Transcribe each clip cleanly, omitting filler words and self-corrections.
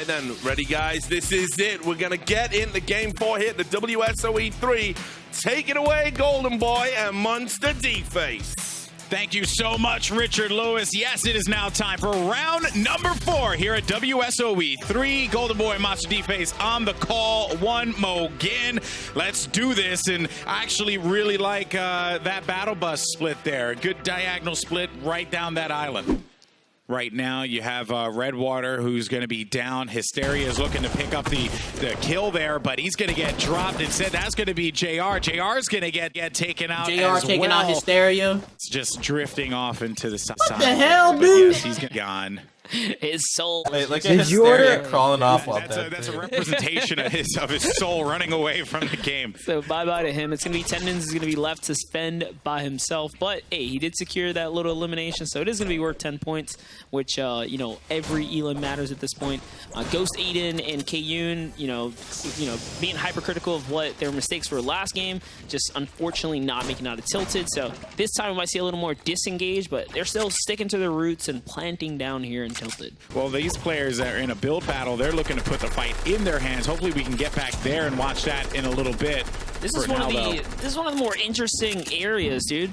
right then, ready guys, this is it. We're gonna get in the game 4 hit, the WSOE 3. Take it away, Golden Boy and Monster D-Face. Thank you so much, Richard Lewis. Yes, it is now time for round number 4 here at WSOE 3. Golden Boy and Monster D-Face on the call. One mo again. Let's do this. And I actually really like that battle bus split there. Good diagonal split right down that island. Right now, you have Redwater, who's going to be down. Hysteria is looking to pick up the kill there, but he's going to get dropped. Instead, that's going to be JR. JR is going to get taken out JR taking out Hysteria. It's just drifting off into the side. What the hell, dude? Yes, he's gone. His soul. Wait, look at Hysteria crawling off while that's a representation of his soul running away from the game. So bye-bye to him. It's going to be Tendons is going to be left to spend by himself. But, hey, he did secure that little elimination, so it is going to be worth 10 points, which, you know, every elim matters at this point. Ghost Aydan and Kayuun, you know, being hypercritical of what their mistakes were last game, just unfortunately not making out of Tilted. So this time we might see a little more disengaged, but they're still sticking to their roots and planting down here in Tilted. Well, these players that are in a build battle, they're looking to put the fight in their hands. Hopefully we can get back there and watch that in a little bit. This is one of the more interesting areas, dude.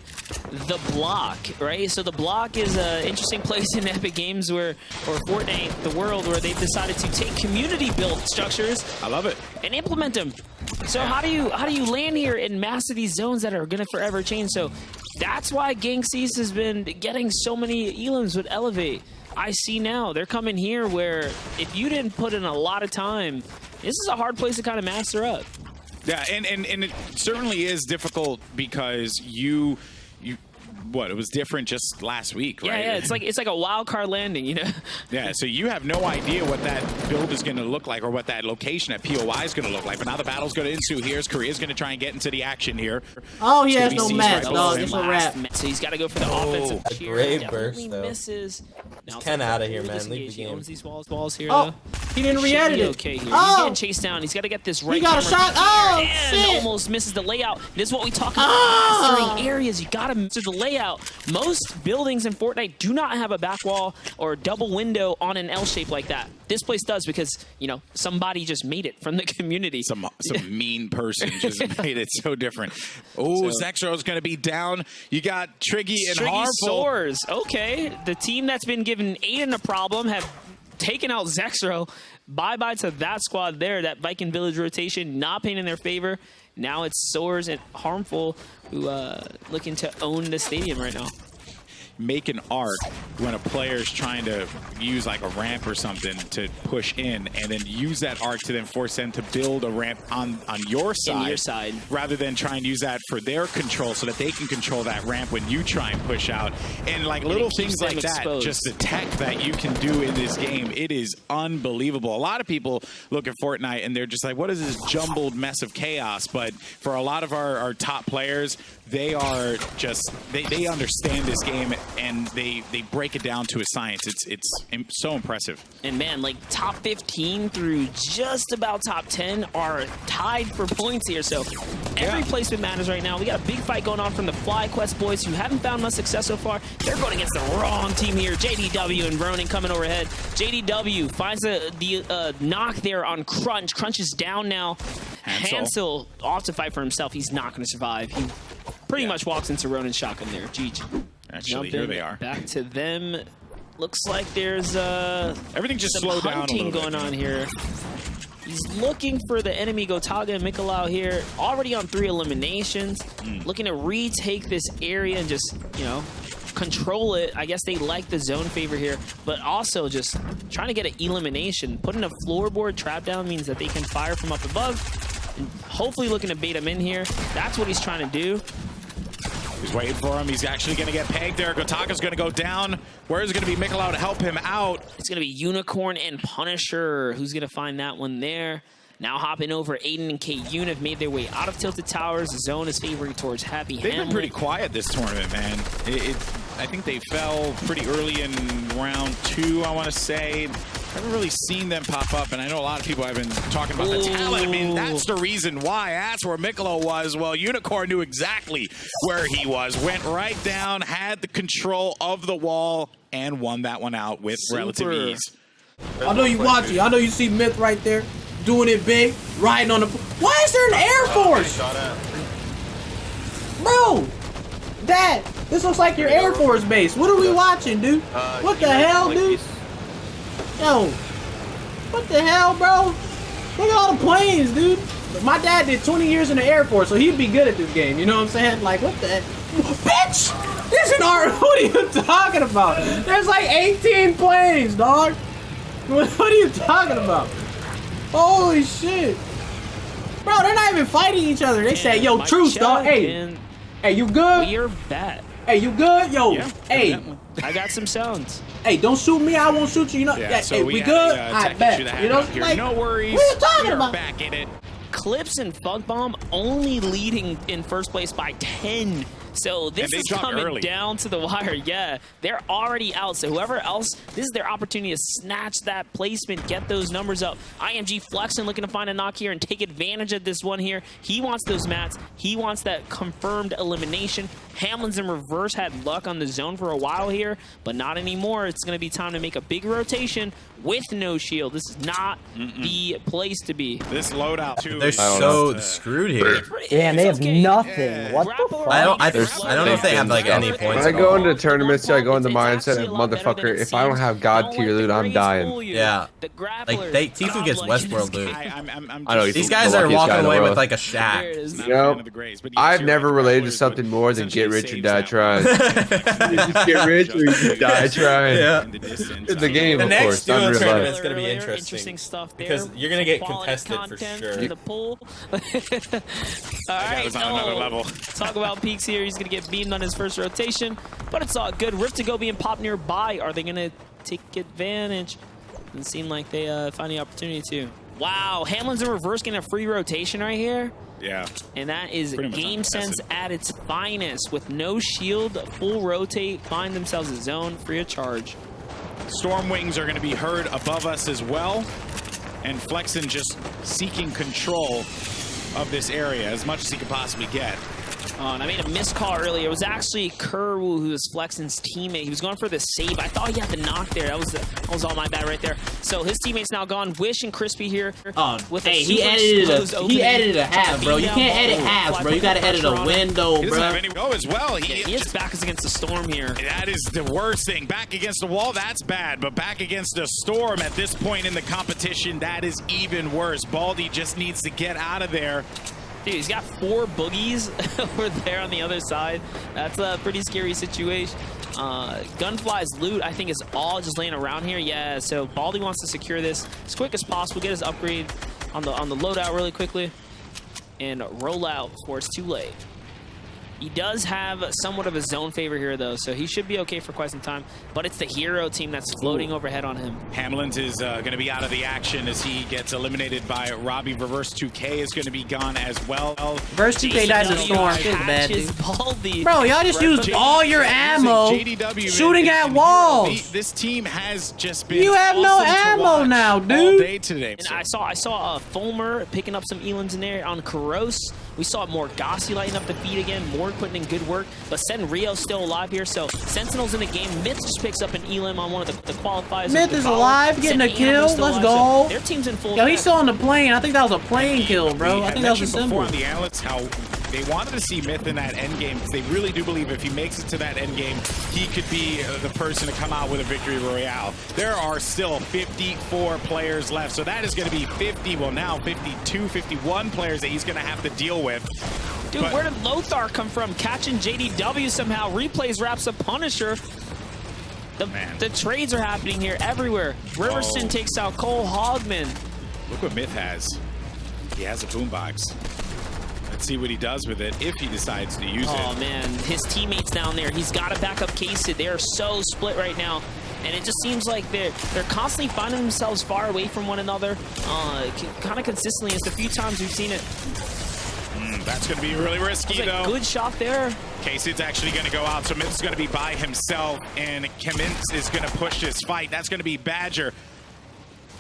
The block, right? So the block is an interesting place in Epic Games or Fortnite, the world, where they've decided to take community built structures. I love it. And implement them. So how do you land here and master these zones that are gonna forever change? So that's why Gank Ceice has been getting so many elims with Elevate. I see now they're coming here where if you didn't put in a lot of time, this is a hard place to kind of master up. Yeah, and it certainly is difficult because it was different just last week, right? Yeah, it's like a wild card landing, you know? Yeah, so you have no idea what that build is going to look like or what that location at POI is going to look like. But now the battle's going to ensue. Here's Korea's going to try and get into the action here. Oh, he has no match, dog. It's a wrap. So he's got to go for the offensive a cheer. great burst, though. Misses. Just 10 out of here, man. Leave the He game. owns these balls here, Oh, though. he didn't re-edit it. Okay here. Oh. He's getting chased down. He's got to get this right. He got a shot. Oh, and shit. almost misses the layout. This is what we talk about mastering areas. You got to master the layout. Most buildings in Fortnite do not have a back wall or a double window on an L shape like that. This place does because, you know, somebody just made it from the community. Some mean person just made it so different. Oh, so, zayt going to be down. You got Triggy and Harmful. Soars. Okay, the team that's been giving Aydan a problem have taken out zayt. Bye-bye to that squad there. That Viking Village rotation not paying in their favor. Now it's Soars and Harmful who looking to own the stadium right now. Make an arc when a player is trying to use like a ramp or something to push in, and then use that arc to then force them to build a ramp on your side, rather than try and use that for their control so that they can control that ramp when you try and push out. And like little things like that, just the tech that you can do in this game, it is unbelievable. A lot of people look at Fortnite and they're just like, what is this jumbled mess of chaos? But for a lot of our top players, they are just, they understand this game and they break it down to a science. It's so impressive. And man, like top 15 through just about top 10 are tied for points here. So every placement matters right now. We got a big fight going on from the FlyQuest boys who haven't found much success so far. They're going against the wrong team here. JDW and Ronin coming overhead. JDW finds the knock there on Crunch. Crunch is down now. Hansol off to fight for himself. He's not going to survive. He pretty much walks into Ronin's shotgun there. GG. Actually, here they are. Back to them. Looks like there's everything just slowed down a hunting little going on here. He's looking for the enemy Gotaga and Mikolau here. Already on 3 eliminations. Looking to retake this area and just, you know, control it. I guess they like the zone favor here, but also just trying to get an elimination. Putting a floorboard trap down means that they can fire from up above. And hopefully looking to bait him in here. That's what he's trying to do. He's waiting for him. He's actually going to get pegged there. Gotaga's going to go down. Where is it going to be Mikolau to help him out? It's going to be Unicorn and Punisher. Who's going to find that one there? Now hopping over, Aydan and Kayuun have made their way out of Tilted Towers. The zone is favoring towards Happy Hamlin. They've been pretty quiet this tournament, man. I think they fell pretty early in round 2, I want to say. I haven't really seen them pop up, and I know a lot of people have been talking about the talent. I mean, that's the reason why. That's where Mikolau was. Well, Unicorn knew exactly where he was. Went right down, had the control of the wall, and won that one out with relative ease. I know you watching. I know you see Myth right there, doing it big, riding on the. Why is there an Air Force? Bro, Dad, this looks like your Air Force base. What are we watching, dude? What the hell, dude? Yo, what the hell, bro? Look at all the planes, dude. My dad did 20 years in the Air Force, so he'd be good at this game. You know what I'm saying? Like, what the? Bitch! This is our. What are you talking about? There's like 18 planes, dog. What are you talking about? Holy shit. Bro, they're not even fighting each other. They say, yo, truce, dog. Hey, you good? We're back. Hey, you good? Yo, Yeah, hey. definitely. I got some sounds. Hey, don't shoot me. I won't shoot you. You know, Yeah, so hey, we good? I bet. You know, like, no worries. what are you talking We're about? back in it. Clips and Fug Bomb only leading in first place by 10. So this is coming down to the wire. Yeah, they're already out. So whoever else, this is their opportunity to snatch that placement, get those numbers up. IMG flexing, looking to find a knock here and take advantage of this one here. He wants those mats. He wants that confirmed elimination. Hamlin's in reverse had luck on the zone for a while here, but not anymore. It's going to be time to make a big rotation with no shield. This is not the place to be. This loadout too. They're so screwed here. Yeah, and they have nothing. Yeah. What the fuck? I don't know if they have like any points. When I go into tournaments, I go into mindset of motherfucker. If I don't have God tier loot, I'm dying. Yeah. Like Thwifo gets Westworld loot. I know These guys are walking away with like a shack. You know, I've never related to something more than get rich or die trying. You just get rich or you just die trying. Yeah. In the game, The of next course. duo Not real life. tournament's gonna be interesting stuff there. because you're gonna get Quality contested for content sure. in the pool. All right, was on another level. Talk about peaks here. He's gonna get beamed on his first rotation, but it's all good. Rift2go being popped nearby. Are they gonna take advantage? Doesn't seem like they find the opportunity to. Wow, Hamlin's in reverse getting a free rotation right here. Yeah. And that is Pretty much game sense uncontested. at its finest. With no shield, full rotate, find themselves a zone free of charge. Storm wings are going to be heard above us as well. And Flexen just seeking control of this area as much as he could possibly get. And I made a missed call earlier. It was actually Kerwu who was Flexen's teammate. He was going for the save. I thought he had the knock there. That was all my bad right there. So his teammate's now gone. Wish and Chrispy here. With Hey, he edited a half, bro. You can't edit halves, bro. You gotta edit a window, He doesn't have bro. any go as well. He is back against the storm here. That is the worst thing. Back against the wall, that's bad. But back against the storm at this point in the competition, that is even worse. Baldy just needs to get out of there. Dude, he's got 4 boogies over there on the other side. That's a pretty scary situation. Gunfly's loot, I think, is all just laying around here. Yeah, so Baldy wants to secure this as quick as possible, get his upgrade on the loadout really quickly, and roll out before it's too late. He does have somewhat of a zone favor here, though, so he should be okay for quite some time. But it's the hero team that's floating overhead on him. Hamlin's is going to be out of the action as he gets eliminated by Robbie. Reverse2k is going to be gone as well. Reverse2k dies in storm. Feels bad, dude. Baldy. Bro, y'all just used all your ammo JDW shooting at and walls. This team has just been You have no awesome to ammo watch now, all dude. day today. And I saw Fulmer picking up some Elans in there on Karos. We saw more Gossi lighting up the feed again. More putting in good work. But Rio's still alive here. So Sentinel's in the game. Myth just picks up an Elam on one of the qualifiers. Myth is alive, getting a kill. Let's go. So their team's in full. Yo, he's still on the plane. I think that was a plane kill, bro. I think that was a mentioned symbol. before on the analysts how they wanted to see Myth in that end game because they really do believe if he makes it to that end game, he could be the person to come out with a victory royale. There are still 54 players left, so that is going to be 52, 51 players that he's going to have to deal with. Dude, where did Lothar come from? Catching JDW somehow. Replays wraps up Punisher. The trades are happening here everywhere. Riverson takes out Cole Hogman. Look what Myth has. He has a boombox. Let's see what he does with it if he decides to use it. Oh, man. His teammates down there. He's got to back up Kaysid. They are so split right now. And it just seems like they're constantly finding themselves far away from one another. Kind of consistently. It's a few times we've seen it. That's going to be really risky, though. Good shot there. Kaysid's actually going to go out, so Myth's going to be by himself, and Kemintz is going to push this fight. That's going to be Badger.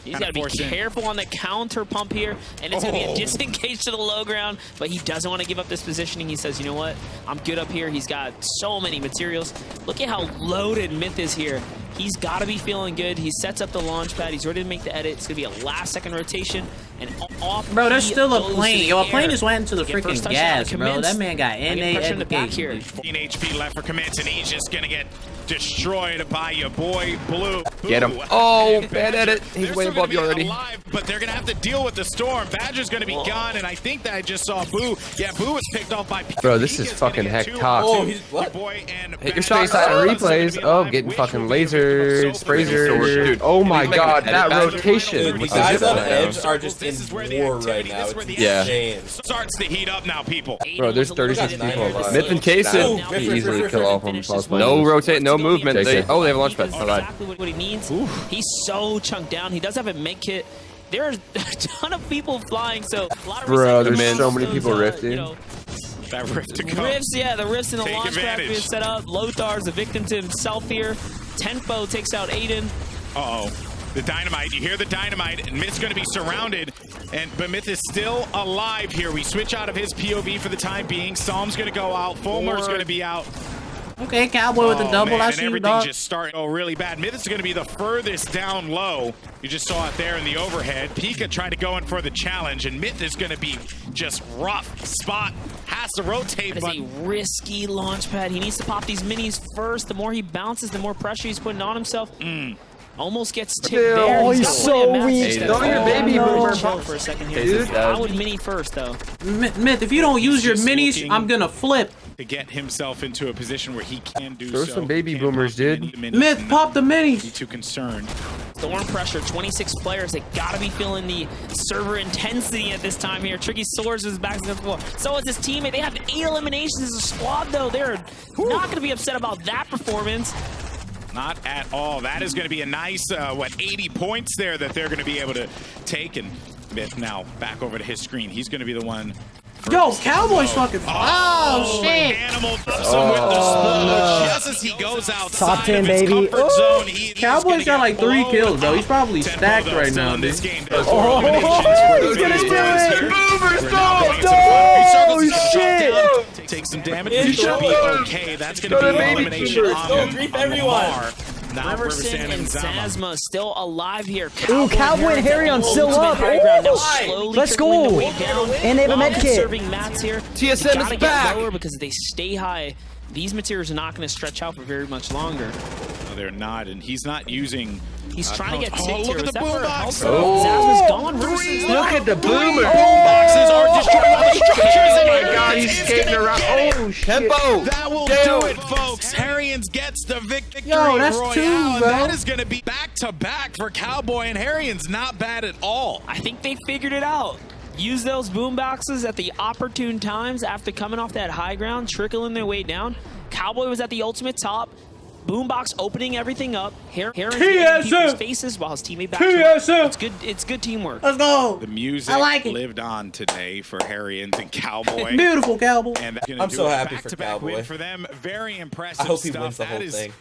He's got to be careful on the counter pump here, and it's going to be a disengage to the low ground, but he doesn't want to give up this positioning. He says, you know what? I'm good up here. He's got so many materials. Look at how loaded Myth is here. He's got to be feeling good. He sets up the launch pad. He's ready to make the edit. It's going to be a last-second rotation. And off bro, there's still a plane. Yo, a plane just went into the Get freaking gas, bro. That man got NA education. 14 HP left for Commits, and he's just going to get destroyed by your boy Blue. Get him. Oh, bad edit. He's way above you already. Alive, but they're going to have to deal with the storm. Badger's going to be gone, and I think that I just saw Boo. Yeah, Boo was picked off by Bro, this is fucking hectic. Oh, he's what? Hit your space out of replays. Oh, getting fucking lasered, sprazer. Oh my god, that rotation. The guys on edge are just in war right now. Yeah. Starts to heat up now, people. Bro, there's 36 people alive. Myth and Kaysid easily kill all of them. No rotate, no movement. They have a launch pad. Exactly what he needs. He's so chunked down. He does have a med kit. There's a ton of people flying, so a lot of bro, there's so many people rifting. That rift to come. Rifts, yeah, the rifts in the launch pad being set up. Lothar's a victim to himself here. Thwifo takes out Aydan. Uh-oh. The dynamite, you hear the dynamite, and Myth's going to be surrounded, but Myth is still alive here. We switch out of his POV for the time being. Psalm's going to go out. Fulmer's going to be out. Okay, Cowboy with the double. I see you, everything dog. just starting to go really bad. Myth is going to be the furthest down low. You just saw it there in the overhead. Pika tried to go in for the challenge, and Myth is going to be just rough. Spot has to rotate. That is a risky launch pad. He needs to pop these minis first. The more he bounces, the more pressure he's putting on himself. Almost gets tipped there. Oh, he's so weak. Throw your baby boomer. Chill for a second here. I would mini first, though. Myth, if you don't use your minis, I'm gonna flip. To get himself into a position where he can do Throw so. some baby boomers, dude. Myth, pop the minis. Be too concerned. Storm pressure, 26 players. They gotta be feeling the server intensity at this time here. Tricky Swords is back to the floor. So is his teammate. They have 8 eliminations as a squad, though. They're not gonna be upset about that performance. Not at all. That is going to be a nice, 80 points there that they're going to be able to take. And Myth now back over to his screen. He's going to be the one. Yo, Cowboy's fucking. Oh, shit. Animal with the just as he goes outside Top 10, of his baby. comfort zone, he Cowboy's got like 3 kills, though. He's probably stacked right now, dude. This game Oh, he's gonna do it. Boomers, Oh, shit. Take some damage. He should be okay. That's going to be elimination on Lamar. Now Riverson and zzdmo still alive here. Ooh, Cowboy and Herrions still up. Let's go. And they have a med kit. Serving mats here. TSM is back. Lower because they stay high. These materials are not going to stretch out for very much longer. No, they're not, and he's not using. He's trying to get tipped look here. at Is the that boom for box. zzdmo's gone. Riverson's Look at the boomer. Boxes are destroying all the structures. Oh my god, he's skating around. Oh, shit. Tempo. That will do it, folks. Herrions gets the victory. Yo, that's royale. 2, bro. That is going to be back-to-back for Cowboy and Herrions. Not bad at all. I think they figured it out. Use those boom boxes at the opportune times after coming off that high ground, trickling their way down. Cowboy was at the ultimate top. Boombox opening everything up. Herrions getting people's faces while his teammate backs up. It's good. It's good teamwork. Let's go. The music lived on today for Herrions and Cowboy. Beautiful, Cowboy. And I'm so happy for Cowboy. for them. Very impressive. I hope he stuff. wins the whole That is thing.